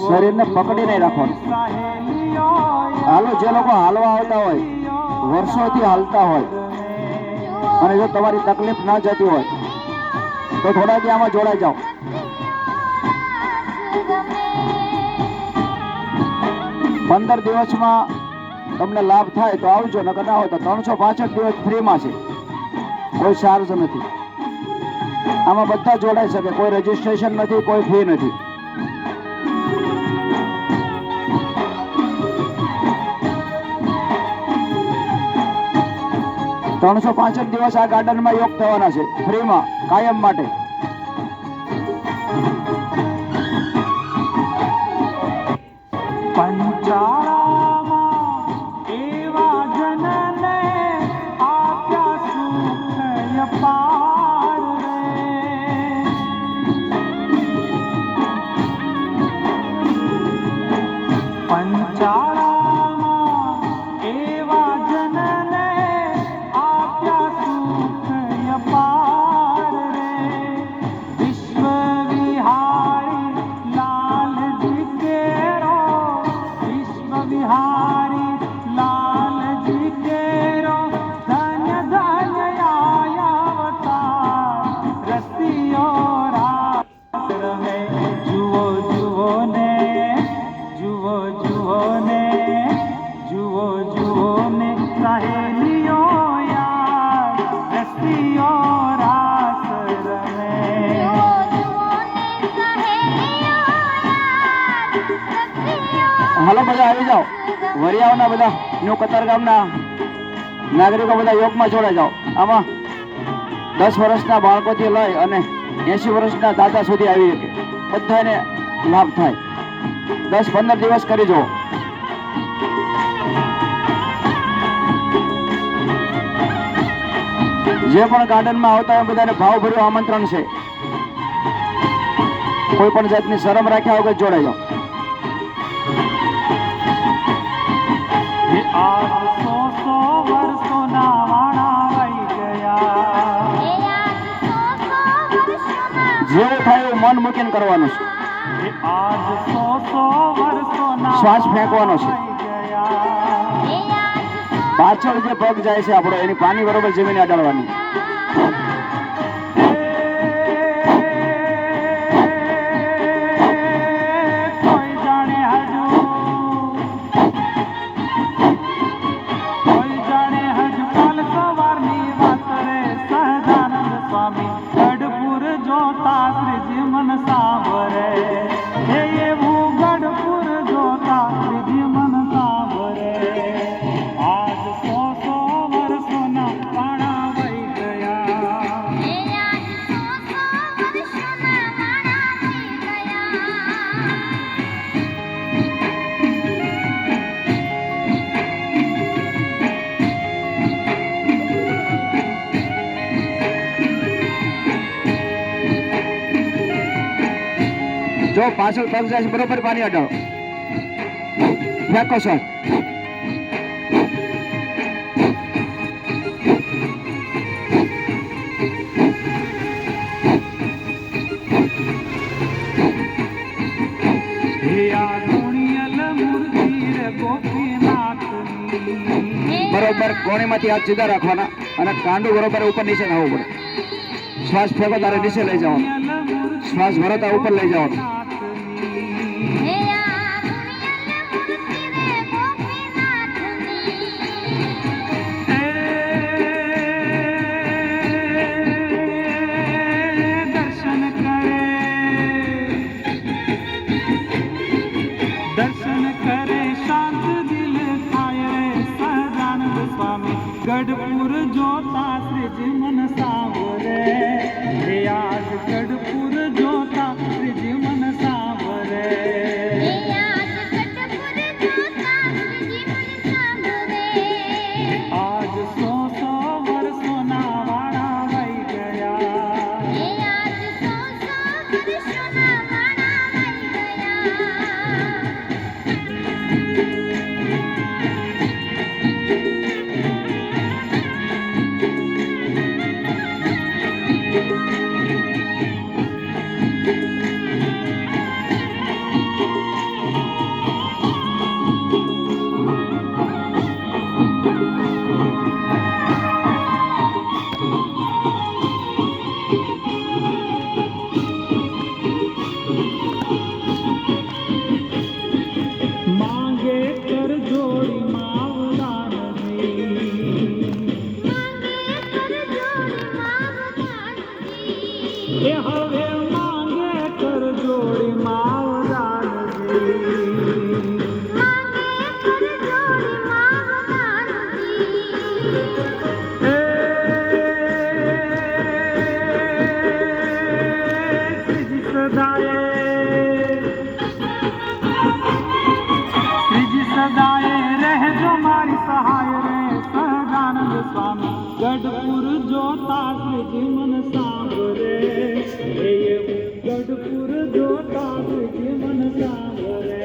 શરીરને પકડીને રાખવાનું. હાલો, જે લોકો હાલવા આવતા હોય, વર્ષોથી હાલતા હોય, અને જો તમારી તકલીફ ના જતી હોય તો થોડા દી આમાં જોડાઈ જાઓ. 15 દિવસમાં તમને લાભ થાય તો આવજો, નકર ના હોય તો 365 દિવસ ફ્રીમાં છે, કોઈ ચાર્જ નથી. આમાં બધા જોડાઈ શકે, કોઈ રજીસ્ટ્રેશન નથી, કોઈ ફી નથી. ત્રણસો 65 દિવસ આ ગાર્ડનમાં યોગ થવાના છે, ફ્રીમાં, કાયમ માટે. હાલો, બધા આવી જાઓ. વરિયાઓના બધા ન્યુ કતારગામના નાગરિકો બધા યોગમાં જોડાઈ જાઓ. આમાં 10 વર્ષના બાળકોથી લઈ અને 80 વર્ષના દાદા સુધી આવી શકે, બધાને લાભ થાય. 10-15 દિવસ કરી જુઓ. જે પણ ગાર્ડનમાં આવતા હોય બધાને ભાવભર્યું આમંત્રણ છે. કોઈ પણ જાતની શરમ રાખ્યા વગર જોડાઈ જાઓ. જેવું થાય એવું મન મૂકીને કરવાનું છે. શ્વાસ ફેંકવાનો છે. પાછળ જે પગ જાય છે આપણો, એની પાની બરોબર જમીને અડાડવાની. જો પાછળ પગ જાય છે બરોબર પાણી અડાડો, ફેંકો સર. Yeah. બરોબર કોણીમાંથી હાથ સીધા રાખવાના અને કાંડું બરોબર ઉપર નીચે થવું પડે. શ્વાસ ફેંકો તારે નીચે લઈ જવાનું, શ્વાસ ભરો તારે ઉપર લઈ જવાનું. गढ़पुर जोता श्रीज मन सांवरे, हे आज गढ़पुर जोता श्रीज मन सांवरे, हे आज गढ़पुर जोता श्रीज मन सांवरे, आज 100 वर्षों ना वाड़ा वही गया, हे आज 100 वर्षों ना वाड़ा वही गया. मांगे कर जोड़ी मावला नदी, मांगे कर जोड़ी मावला नदी, हे हवे मांगे कर जोड़ी मावला नदी, मांगे कर जोड़ी मावला नदी, श्रीजी सदाए, श्रीजी सदाए रह जो मारी सहाय रे सदानंद स्वामी, गढ़पुर जोता श्रीजी मन सांवरे, हे गढ़पुर जोता श्रीजी मन सांवरे,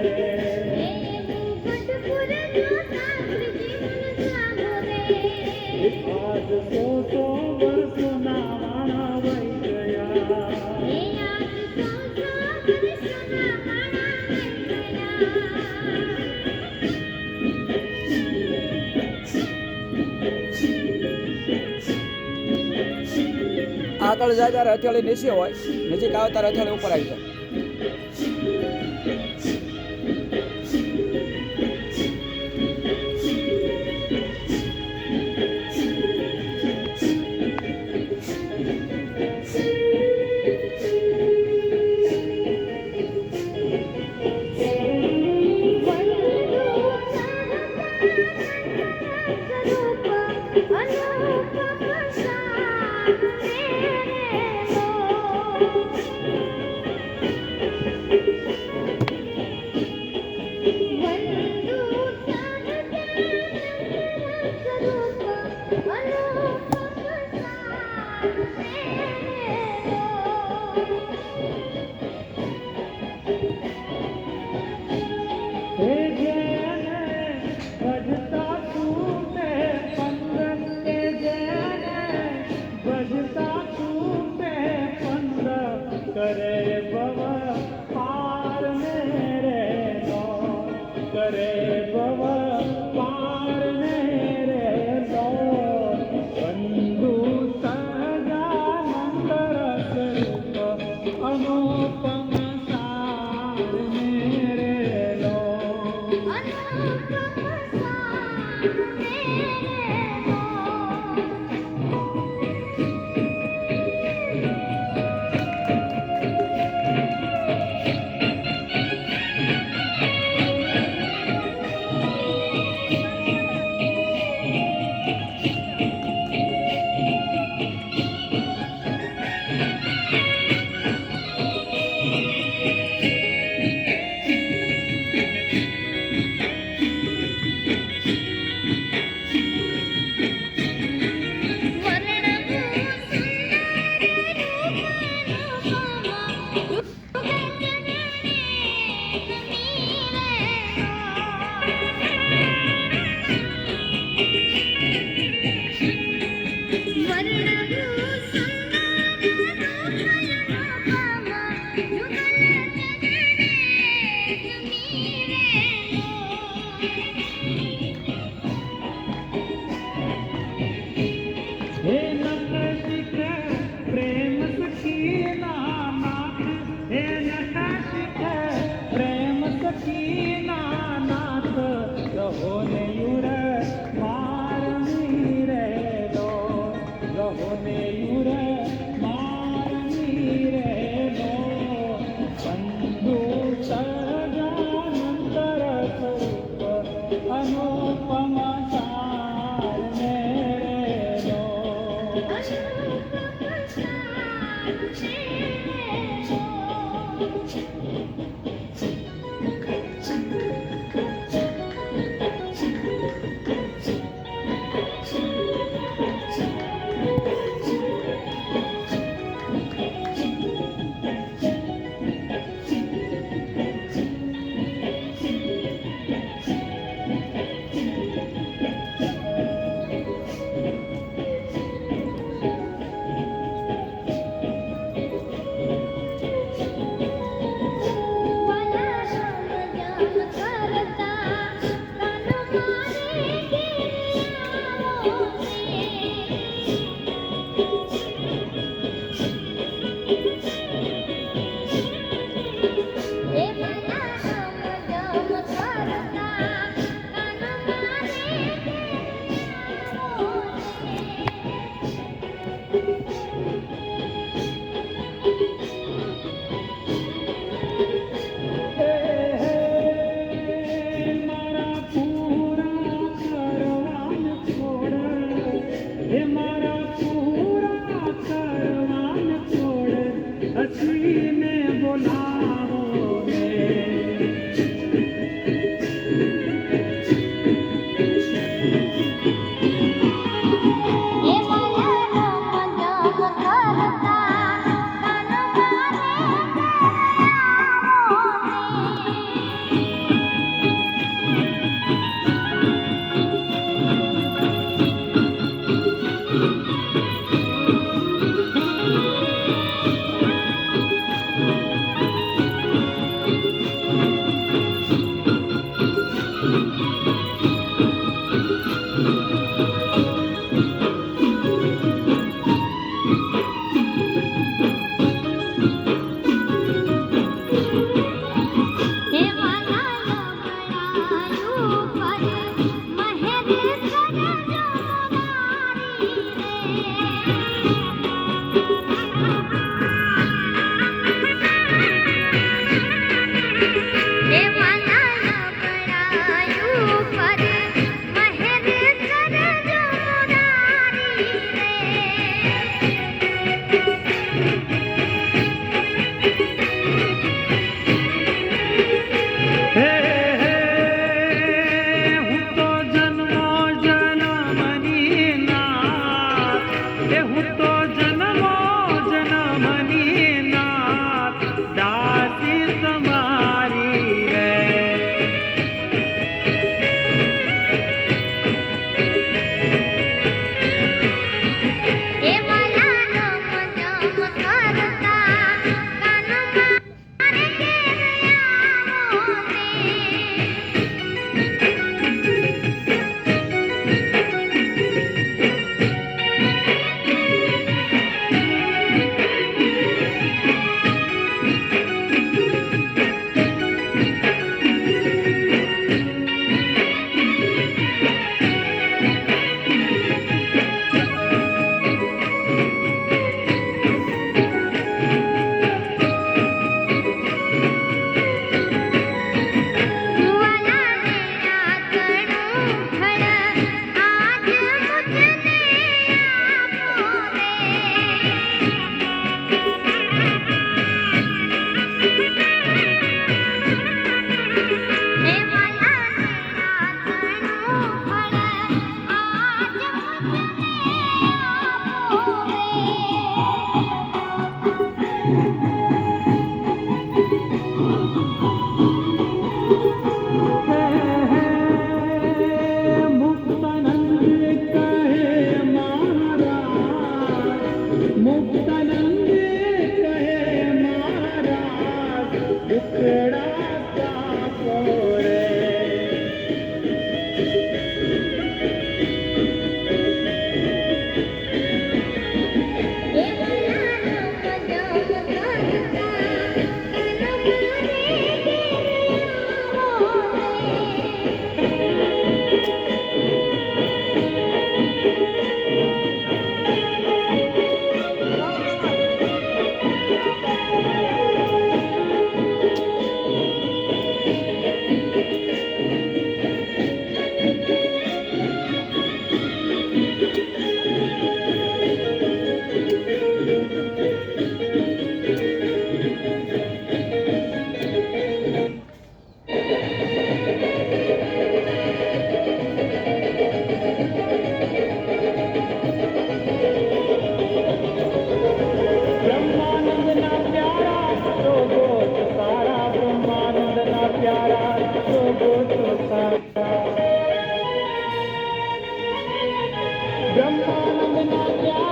गढ़पुर जोता श्रीज मन सांवरे, आज 100 वर्षों ना वाड़ा वही गया, हे आज 100 वर्षों ना वाड़ा वही गया. આગળ જાય ત્યારે હથેળી નીચે હોય, નજીક આવે ત્યારે હથેળી ઉપર આવી જાય. हे जैने भजता तूने पंदन के जैने भजता तूने पंदन करे भव पार मेरे लो, करे भव पार मेरे लो, बंधु सदानंद रस रूप अनुपम सार मेरे लो, अनुपम सार मेरे लो.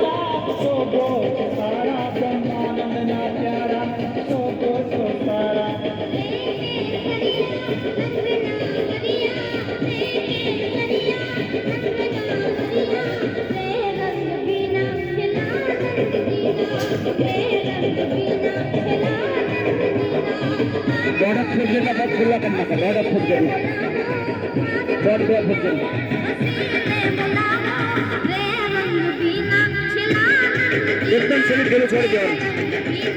તારા શોભો છે તારા બ્રહ્માનંદના પ્યારા શોભો છો તારા दौड़ फुट जेटला बहुत खुला करना का दौड़ फुट जरूर दौड़ दौड़ फुट जरूर एकदम सही गेलो छोड़ दिया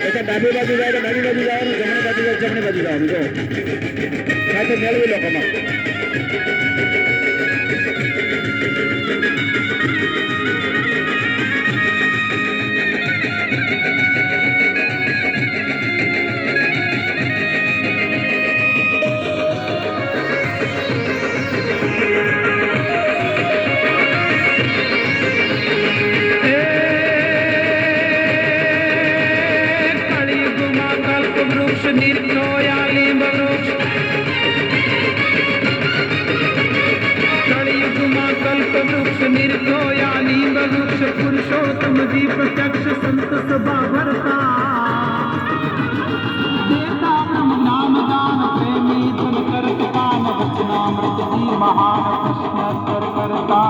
ऐसा डाबी बाजू जाएगा डाबी बाजू जाओ जमने बाजू जाओ जमने बाजू जाओ जो સાથે મેળવી લો કમા पुरुषोत्तम जी प्रत्यक्ष संत सभा भरता देता ब्रह्म नाम दान प्रेमी धन करत कान वचनामृत जी महान कृष्ण कर करता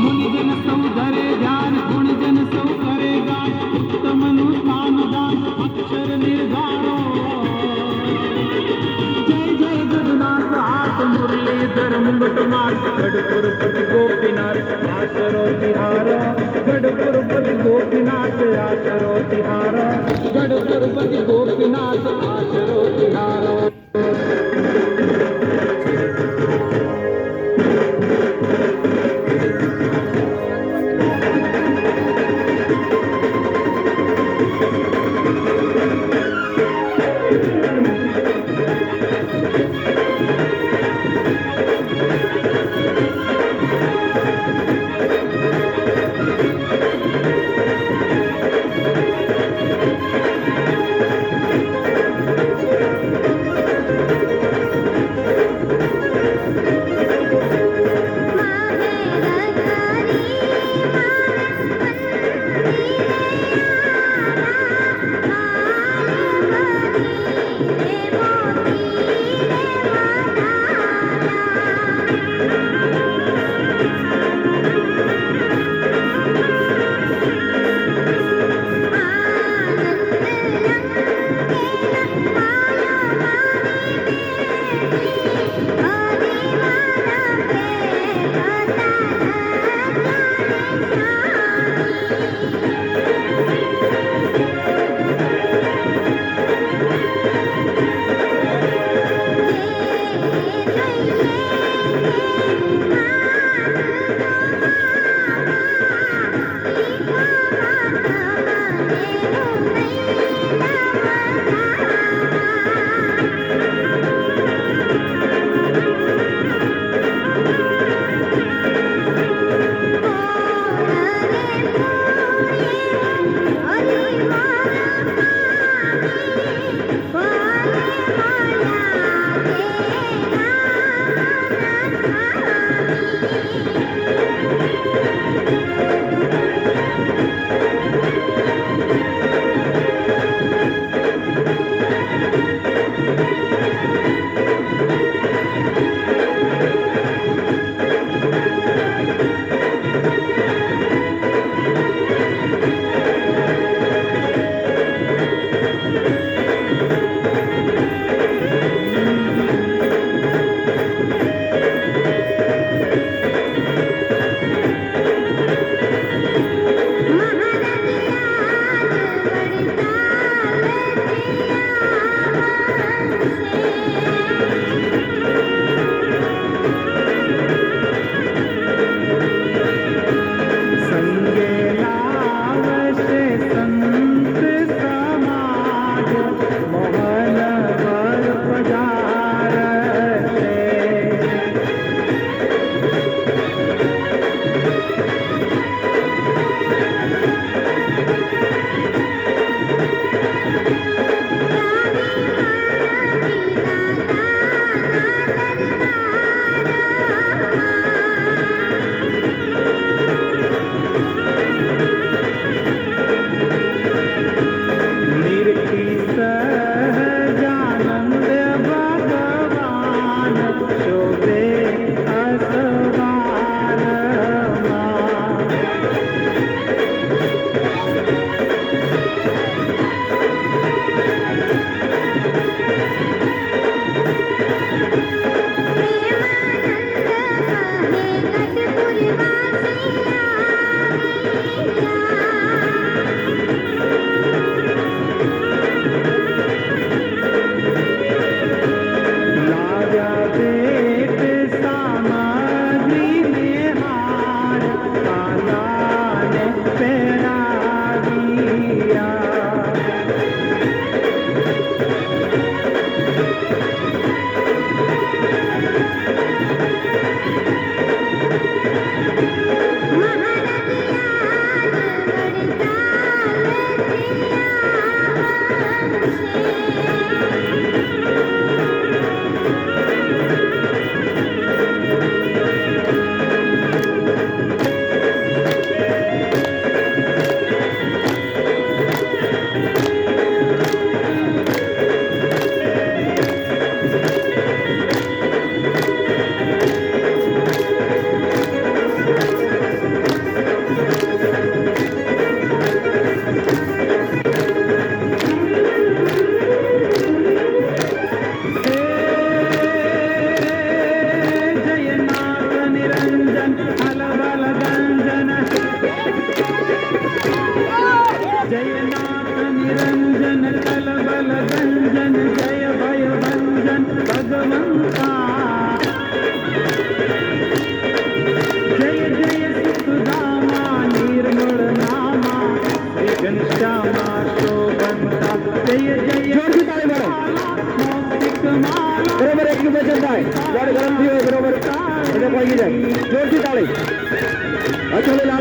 मुनि जन सौ धरे ध्यान गुण जन सौ करे गान उत्तम अनुष्ठान दान अक्षर निर्धारो जय जय जगन्नाथ हाथ मुरलीधर मुंगट मार गढ़पुर पति गोपीनाथ आसरो तिहारा गढ़पुर पति गोपीनाथ आसरो तिहारा गढ़पुर पति गोपीनाथ आसरो तिहारा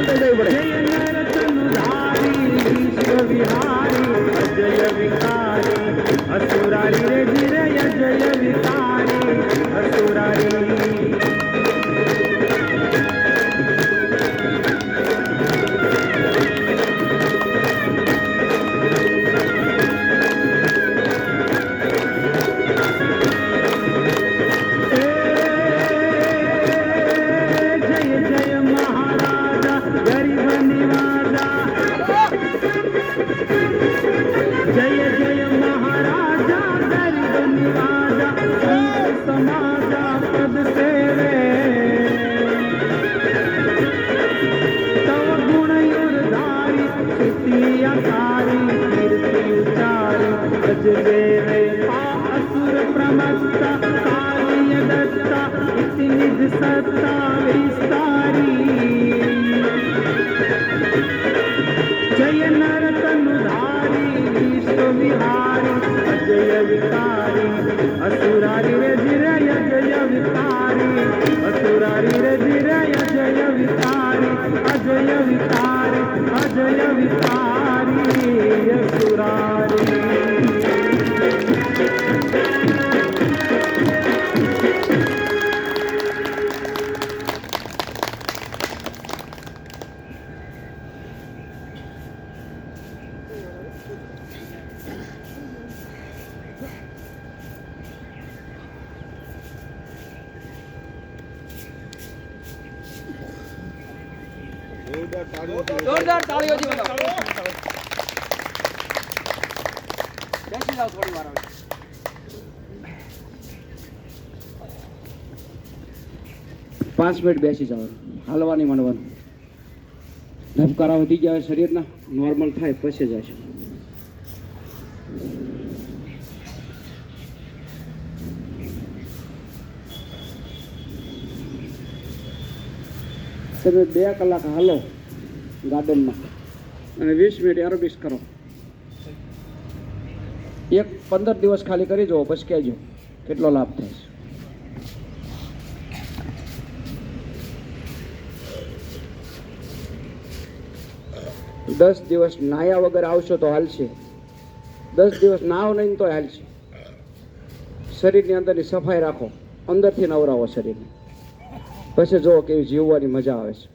હાલતો જવું પડે. जय नरतनुधारी विश्व विहारी अजय विकारी असुरारी रे जिरय जय विकारी असुरारी जय जय महाराजा गरीब निवाजा जय जय महाराजा गरीब निवाजा संत समाजा पद सेवे तव गुण युरधारी स्तुति अकारी कीर्ति उचारी अज देवे असुर प्रमत्ता कालिय दत्ता इति निज सत्ता विस्तारी जय नरतनुधारी विश्व विहारी अजय विकारी असुरारी रे जिरय जय विकारी असुरारी रे जिरय जय विकारी अजय विकारी अजय विकारी असुरारी જોરદાર તાળીઓથી બતાવો. બેસી જાઓ થોડી વાર હવે. 5 મિનિટ બેસી જાઓ. હાલવાની માંડવાનું. ધબકારા વધી ગયા શરીરના નોર્મલ થાય પછી જશે. તમે 2 કલાક હાલો ગાર્ડનમાં અને 20 મિનિટ એરોબિક્સ કરો. 15 દિવસ ખાલી કરી જુઓ પછી કહેજો કેટલો લાભ થાય છે. દસ દિવસ નાયા વગર આવશો તો હાલશે. 10 દિવસ નાવ નહીં તો હાલશે. શરીરની અંદરની સફાઈ રાખો, અંદરથી નવરાવો શરીરને, પછી જુઓ કેવી જીવવાની મજા આવે છે.